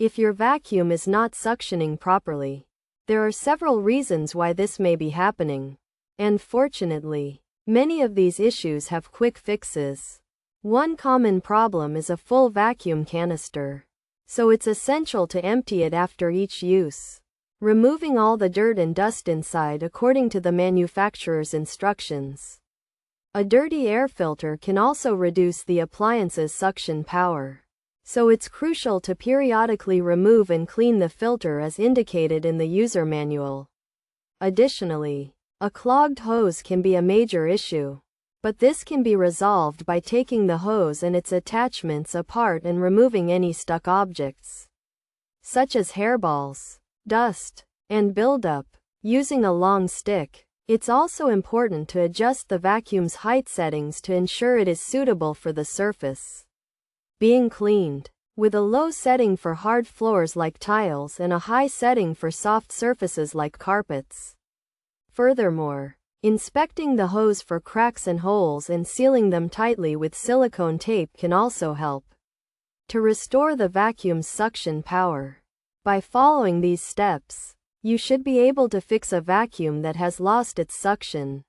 if your vacuum is not suctioning properly. There are several reasons why this may be happening. And fortunately, many of these issues have quick fixes. One common problem is a full vacuum canister. So it's essential to empty it after each use, removing all the dirt and dust inside according to the manufacturer's instructions. A dirty air filter can also reduce the appliance's suction power. So it's crucial to periodically remove and clean the filter as indicated in the user manual. Additionally, a clogged hose can be a major issue. But this can be resolved by taking the hose and its attachments apart and removing any stuck objects, such as hairballs, dust, and buildup, using a long stick. It's also important to adjust the vacuum's height settings to ensure it is suitable for the surface being cleaned, with a low setting for hard floors like tiles and a high setting for soft surfaces like carpets. Furthermore, inspecting the hose for cracks and holes and sealing them tightly with silicone tape can also help to restore the vacuum's suction power. By following these steps, you should be able to fix a vacuum that has lost its suction.